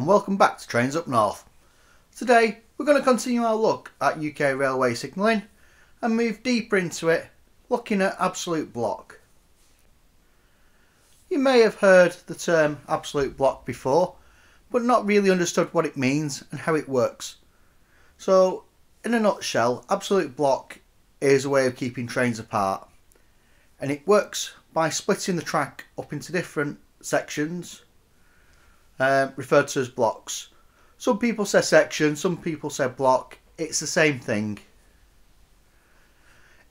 and welcome back to Trains Up North. Today we're going to continue our look at UK railway signalling and move deeper into it, looking at absolute block. You may have heard the term absolute block before, but not really understood what it means and how it works. So in a nutshell, absolute block is a way of keeping trains apart, and it works by splitting the track up into different sections referred to as blocks. Some people say section, some people say block. It's the same thing.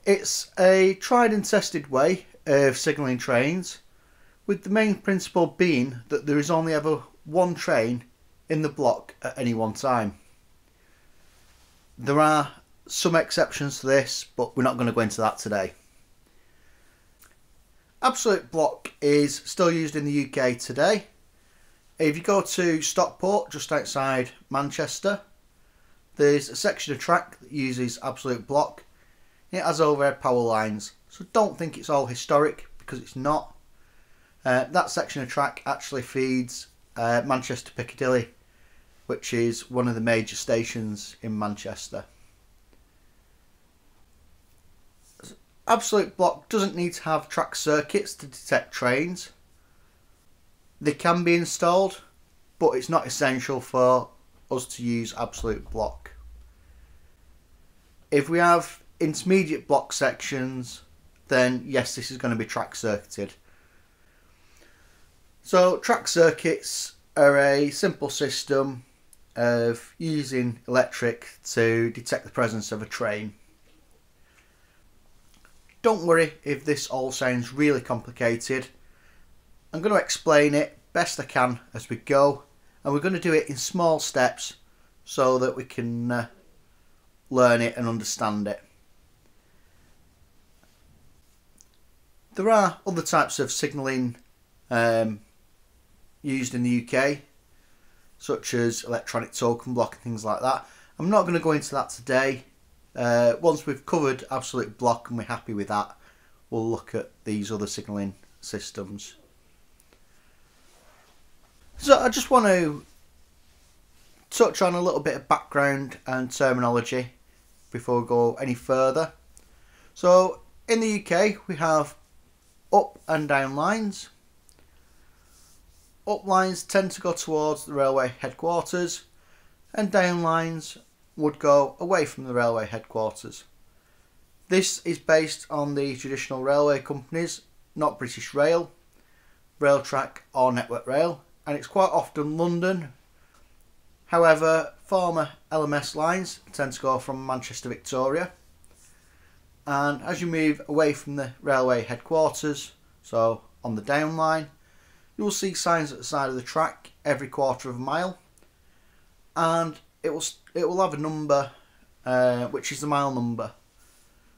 It's a tried and tested way of signalling trains, with the main principle being that there is only ever one train in the block at any one time. There are some exceptions to this, but we're not going to go into that today. Absolute block is still used in the UK today. If you go to Stockport, just outside Manchester, there's a section of track that uses absolute block. It has overhead power lines, so don't think it's all historic, because it's not. That section of track actually feeds Manchester Piccadilly, which is one of the major stations in Manchester. Absolute block doesn't need to have track circuits to detect trains. They can be installed, but it's not essential for us to use absolute block. If we have intermediate block sections, then yes, this is going to be track circuited. So track circuits are a simple system of using electric to detect the presence of a train. Don't worry if this all sounds really complicated. I'm going to explain it best I can as we go, and we're going to do it in small steps so that we can learn it and understand it. There are other types of signalling used in the UK, such as electronic token block and things like that. I'm not going to go into that today. Once we've covered absolute block and we're happy with that, we'll look at these other signalling systems. So I just want to touch on a little bit of background and terminology before we go any further. So in the UK we have up and down lines. Up lines tend to go towards the railway headquarters, and down lines would go away from the railway headquarters. This is based on the traditional railway companies, not British Rail, Railtrack or Network Rail, and it's quite often London. However, former LMS lines tend to go from Manchester Victoria, and as you move away from the railway headquarters, so on the down line, you will see signs at the side of the track every quarter of a mile, and it will have a number which is the mile number.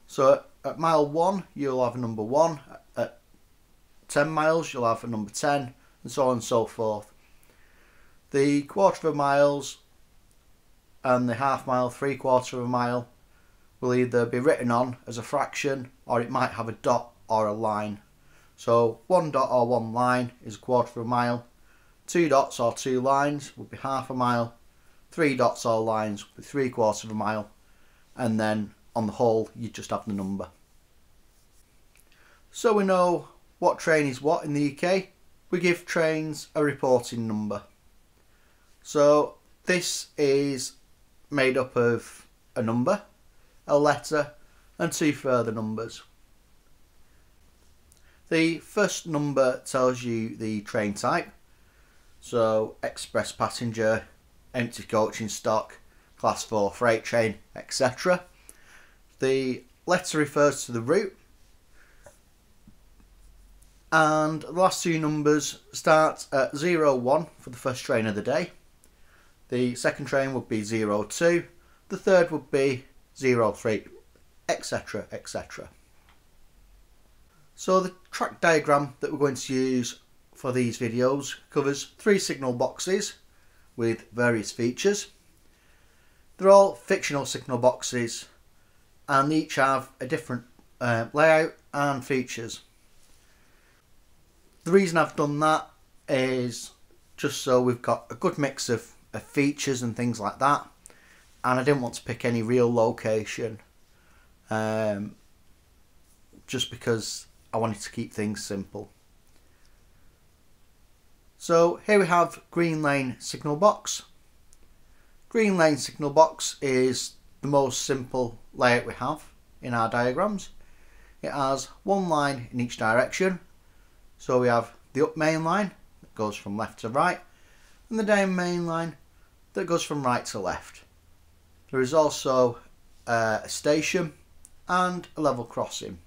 So at mile 1 you'll have a number 1, at 10 miles you'll have a number 10, and so on and so forth. The quarter of a miles and the half mile, 3/4 of a mile will either be written on as a fraction, or it might have a dot or a line. So 1 dot or 1 line is a quarter of a mile, 2 dots or 2 lines would be half a mile, 3 dots or lines would be 3/4 of a mile, and then on the whole you just have the number. So we know what train is what in the UK. We give trains a reporting number. So this is made up of a number, a letter and 2 further numbers. The first number tells you the train type, so express passenger, empty coach in stock, class 4 freight train, etc. The letter refers to the route, and the last 2 numbers start at 01 for the first train of the day. The second train would be 02, the third would be 03, etc, etc. So the track diagram that we're going to use for these videos covers 3 signal boxes with various features. They're all fictional signal boxes, and each have a different layout and features. The reason I've done that is just so we've got a good mix of features and things like that. And I didn't want to pick any real location, just because I wanted to keep things simple. So here we have green lane signal box. Green lane signal box is the most simple layout we have in our diagrams. It has one line in each direction. So we have the up main line that goes from left to right, and the down main line that goes from right to left. There is also a station and a level crossing.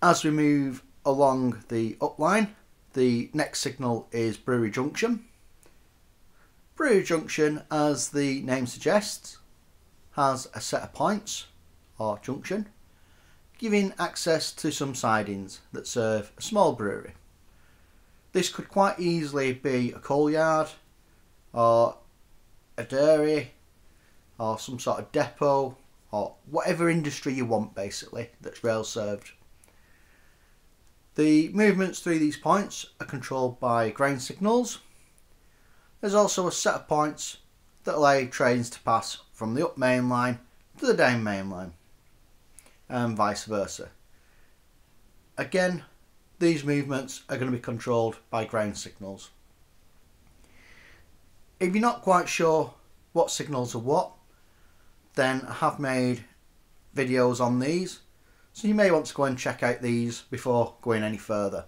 As we move along the up line, the next signal is Brewery Junction. Brewery Junction, as the name suggests, has a set of points, or junction, giving access to some sidings that serve a small brewery. This could quite easily be a coal yard, or a dairy, or some sort of depot, or whatever industry you want basically that's rail served. The movements through these points are controlled by ground signals. There's also a set of points that allow trains to pass from the up main line to the down main line, and vice versa. Again, these movements are going to be controlled by ground signals. If you're not quite sure what signals are what, then I have made videos on these, so you may want to go and check out these before going any further.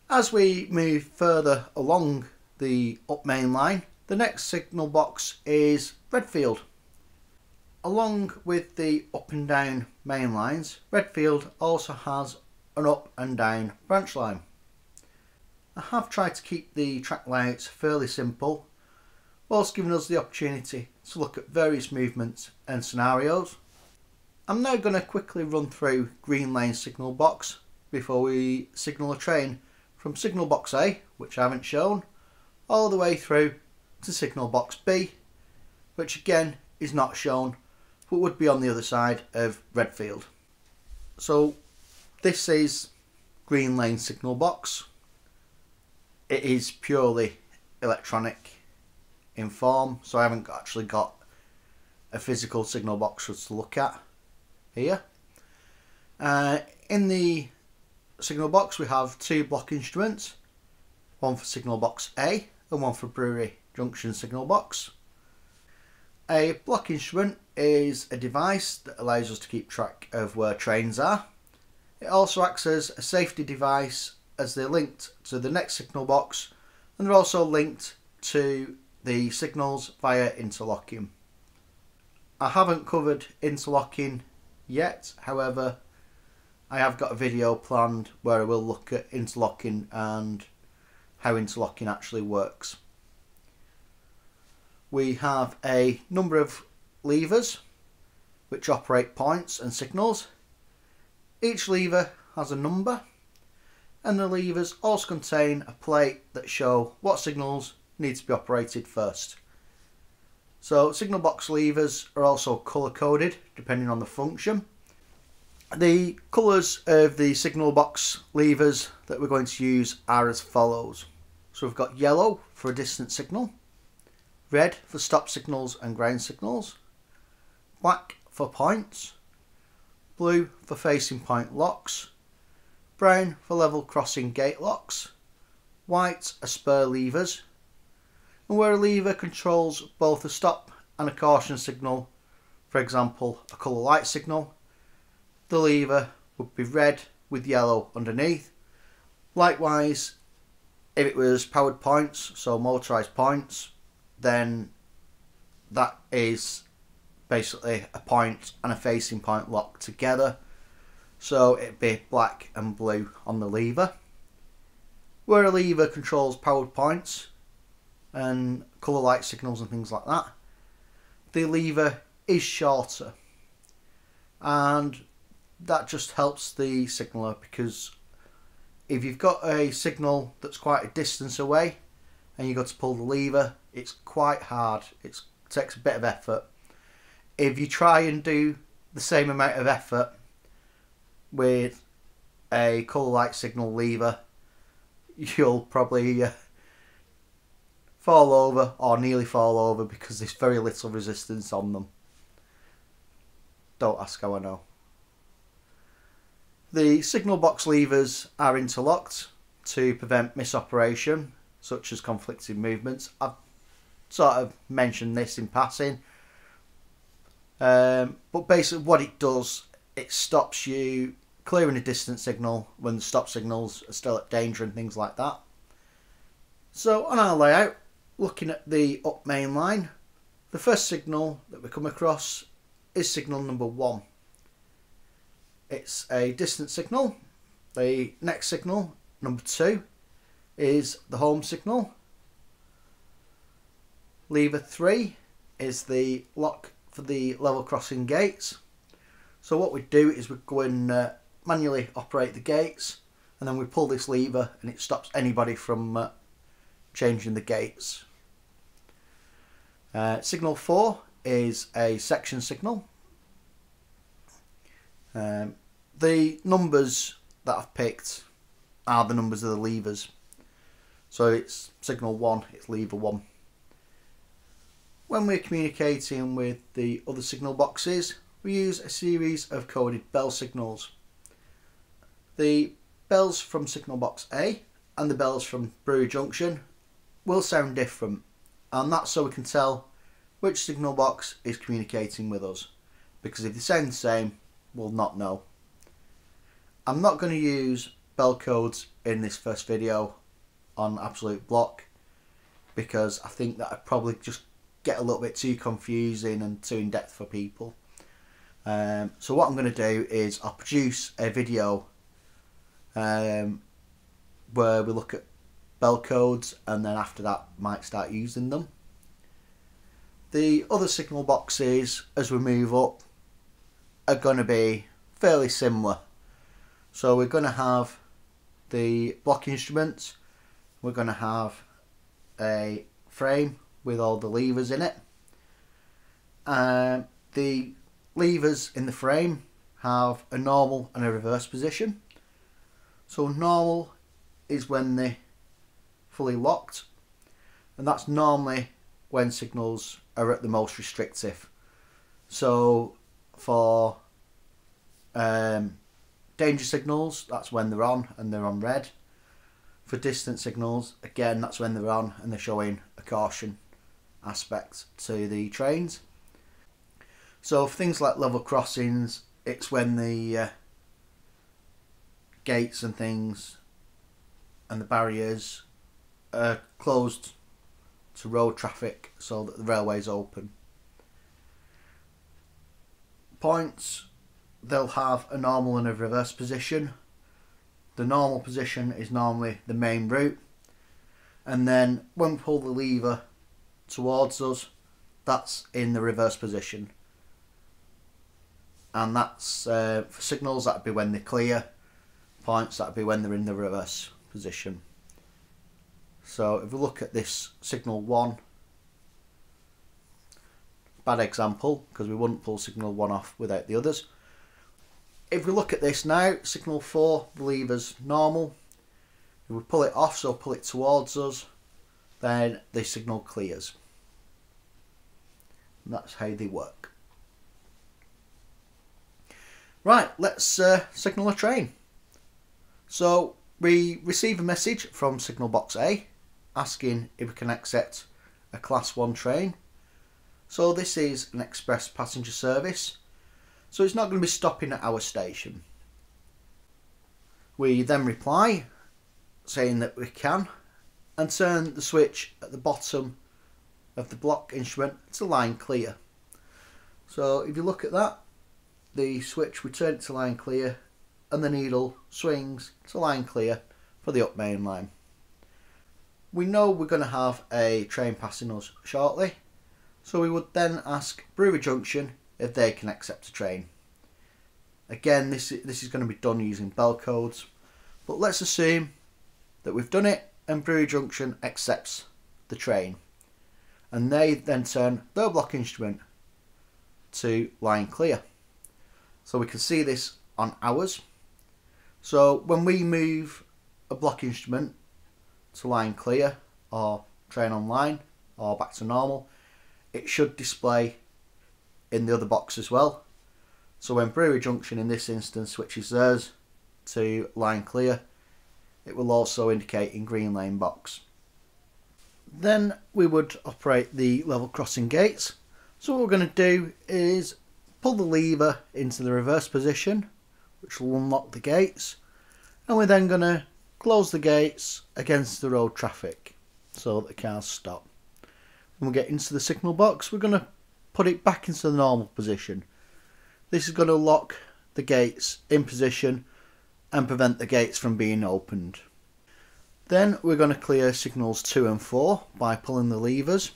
As we move further along the up main line, the next signal box is Redfield. Along with the up and down main lines, Redfield also has an up and down branch line. I have tried to keep the track layouts fairly simple, whilst giving us the opportunity to look at various movements and scenarios. I'm now going to quickly run through green lane signal box before we signal a train from signal box A, which I haven't shown, all the way through to signal box B, which again is not shown but would be on the other side of Redfield. So this is green lane signal box. It is purely electronic in form, so I haven't actually got a physical signal box for us to look at here. In the signal box we have two block instruments, one for signal box A and one for Brewery Junction signal box. A block instrument is a device that allows us to keep track of where trains are. It also acts as a safety device as they're linked to the next signal box, and they're also linked to the signals via interlocking. I haven't covered interlocking yet, however I have got a video planned where I will look at interlocking and how interlocking actually works. We have a number of levers which operate points and signals. Each lever has a number, and the levers also contain a plate that show what signals need to be operated first. So signal box levers are also colour coded depending on the function. The colours of the signal box levers that we're going to use are as follows. So we've got yellow for a distant signal, red for stop signals and ground signals, black for points, blue for facing point locks, brown for level crossing gate locks, white are spur levers, and where a lever controls both a stop and a caution signal, for example a colour light signal, the lever would be red with yellow underneath. Likewise, if it was powered points, so motorised points, then that is basically a point and a facing point locked together, so it'd be black and blue on the lever. Where a lever controls powered points and colour light signals and things like that, the lever is shorter, and that just helps the signaller, because if you've got a signal that's quite a distance away and you've got to pull the lever, it's quite hard. It takes a bit of effort. If you try and do the same amount of effort with a colour light signal lever, you'll probably fall over or nearly fall over because there's very little resistance on them. Don't ask how I know. The signal box levers are interlocked to prevent misoperation, such as conflicting movements. I've sort of mentioned this in passing, but basically what it does, it stops you clearing a distant signal when the stop signals are still at danger and things like that. So on our layout, looking at the up main line, the first signal that we come across is signal number 1. It's a distant signal. The next signal, number 2, is the home signal. Lever 3 is the lock for the level crossing gates. So what we do is we go and manually operate the gates, and then we pull this lever and it stops anybody from changing the gates. Signal 4 is a section signal. The numbers that I've picked are the numbers of the levers. So it's signal 1, it's lever 1. When we're communicating with the other signal boxes, we use a series of coded bell signals. The bells from signal box A and the bells from Brewery Junction will sound different, and that's so we can tell which signal box is communicating with us, because if they sound the same, we'll not know. I'm not going to use bell codes in this first video on absolute block, because I think that I'd probably just get a little bit too confusing and too in depth for people. So what I'm going to do is I'll produce a video where we look at bell codes, and then after that might start using them. The other signal boxes as we move up are going to be fairly similar. So we're going to have the block instruments, we're going to have a frame with all the levers in it. The levers in the frame have a normal and a reverse position. So normal is when they're fully locked, and that's normally when signals are at the most restrictive. So for danger signals, that's when they're on and they're on red. For distant signals, again, that's when they're on and they're showing a caution aspect to the trains. So for things like level crossings, it's when the gates and things and the barriers are closed to road traffic so that the railway's open. Points, they'll have a normal and a reverse position. The normal position is normally the main route, and then when we pull the lever towards us, that's in the reverse position. And that's for signals, that'd be when they're clear. Points, that'd be when they're in the reverse position. So if we look at this signal 1, bad example because we wouldn't pull signal 1 off without the others. If we look at this now, signal 4, the lever's normal. If we pull it off, so pull it towards us, then the signal clears. And that's how they work. Right, let's signal a train. So we receive a message from signal box A asking if we can accept a class 1 train. So this is an express passenger service, so it's not going to be stopping at our station. We then reply saying that we can, and turn the switch at the bottom of the block instrument to line clear. So if you look at that, the switch, we turn it to line clear, and the needle swings to line clear for the up main line. We know we're going to have a train passing us shortly, so we would then ask Brewery Junction if they can accept a train. Again, this is going to be done using bell codes, but let's assume that we've done it and Brewery Junction accepts the train, and they then turn their block instrument to line clear. So we can see this on ours. So when we move a block instrument to line clear or train on line or back to normal, it should display in the other box as well. So when brewery junction in this instance switches theirs to line clear, it will also indicate in green lane box. Then we would operate the level crossing gates. So what we're going to do is pull the lever into the reverse position, which will unlock the gates, and we're then going to close the gates against the road traffic so that the cars stop. When we get into the signal box, we're going to put it back into the normal position. This is going to lock the gates in position and prevent the gates from being opened. Then we're going to clear signals 2 and 4 by pulling the levers,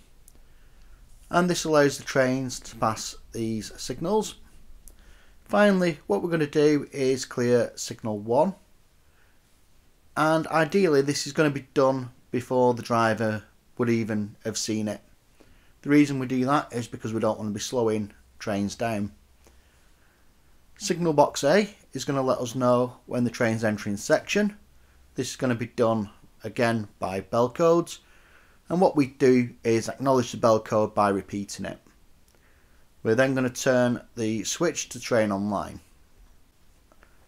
and this allows the trains to pass these signals. Finally, what we're going to do is clear signal 1, and ideally this is going to be done before the driver would even have seen it. The reason we do that is because we don't want to be slowing trains down. Signal box A is going to let us know when the train's entering section. This is going to be done again by bell codes, and what we do is acknowledge the bell code by repeating it. We're then going to turn the switch to train online.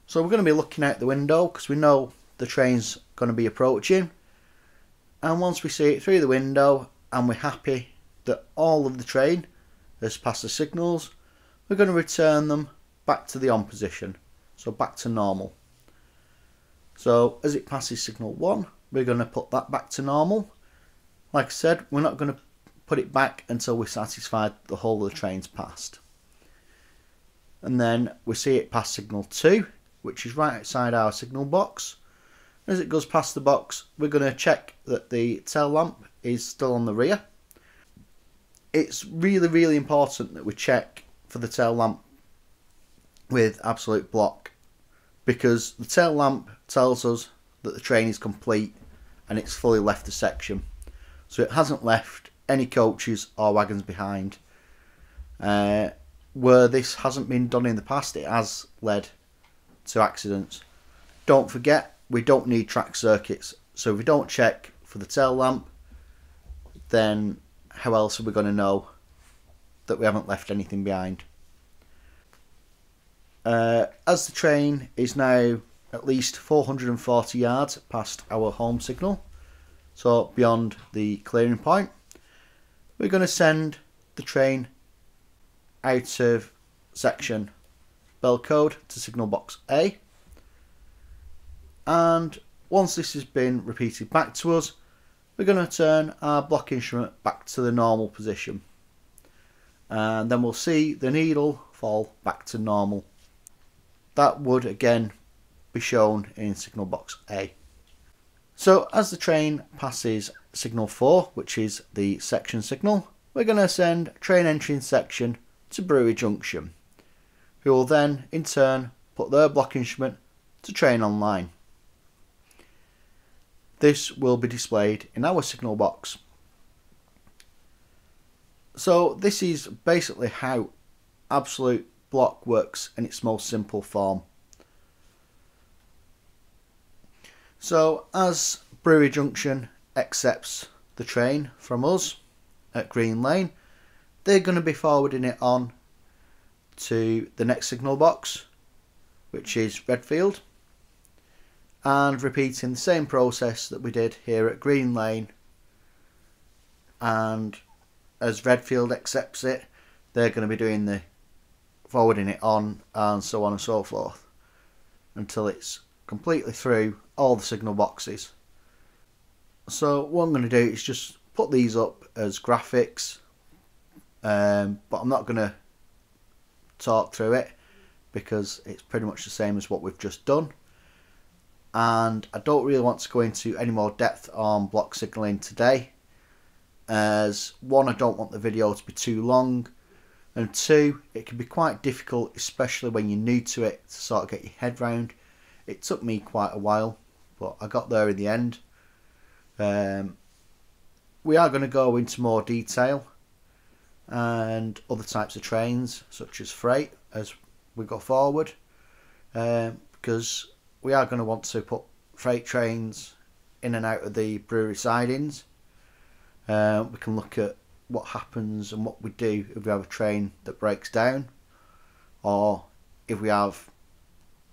So we're going to be looking out the window because we know the train's going to be approaching, and once we see it through the window and we're happy that all of the train has passed the signals, we're going to return them back to the on position, so back to normal. So as it passes signal 1, we're going to put that back to normal. Like I said, we're not going to put it back until we're satisfied the whole of the train's passed. And then we see it pass signal 2, which is right outside our signal box. As it goes past the box, we're going to check that the tail lamp is still on the rear. It's really important that we check for the tail lamp with absolute block, because the tail lamp tells us that the train is complete and it's fully left the section, so it hasn't left any coaches or wagons behind. Where this hasn't been done in the past, it has led to accidents. Don't forget, we don't need track circuits, so if we don't check for the tail lamp, then how else are we going to know that we haven't left anything behind? As the train is now at least 440 yards past our home signal, so beyond the clearing point, we're going to send the train out of section bell code to signal box A, and once this has been repeated back to us, we're going to turn our block instrument back to the normal position, and then we'll see the needle fall back to normal. That would again be shown in signal box A. So as the train passes signal 4, which is the section signal, we're going to send train entering section to brewery junction, who will then in turn put their block instrument to train online. This will be displayed in our signal box. So this is basically how absolute block works in its most simple form. So as brewery junction accepts the train from us at Green Lane, they're going to be forwarding it on to the next signal box, which is Redfield, and repeating the same process that we did here at Green Lane. And as Redfield accepts it, they're going to be doing the forwarding it on, and so on and so forth, until it's completely through all the signal boxes. So what I'm going to do is just put these up as graphics, but I'm not going to talk through it because it's pretty much the same as what we've just done, and I don't really want to go into any more depth on block signalling today, as one, I don't want the video to be too long, and two, it can be quite difficult, especially when you're new to it, to sort of get your head round. It took me quite a while, but I got there in the end. We are going to go into more detail and other types of trains, such as freight, as we go forward, because we are going to want to put freight trains in and out of the brewery sidings. We can look at what happens and what we do if we have a train that breaks down, or if we have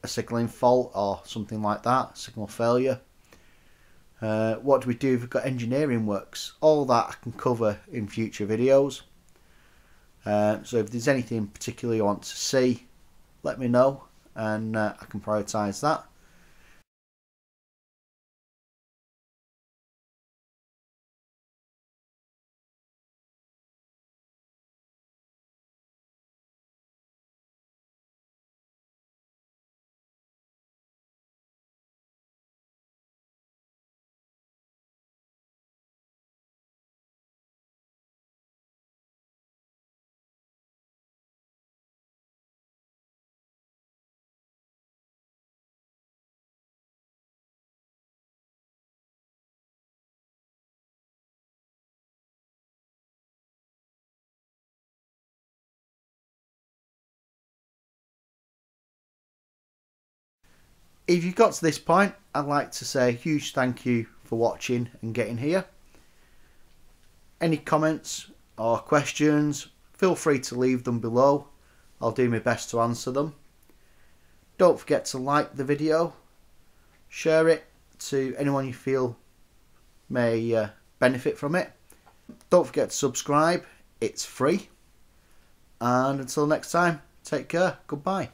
a signalling fault or something like that, signal failure. What do we do if we've got engineering works? All that I can cover in future videos. So if there's anything particular you want to see, let me know, and I can prioritise that. If you've got to this point, I'd like to say a huge thank you for watching and getting here. Any comments or questions, feel free to leave them below. I'll do my best to answer them. Don't forget to like the video, share it to anyone you feel may benefit from it. Don't forget to subscribe, it's free. And until next time, take care, goodbye.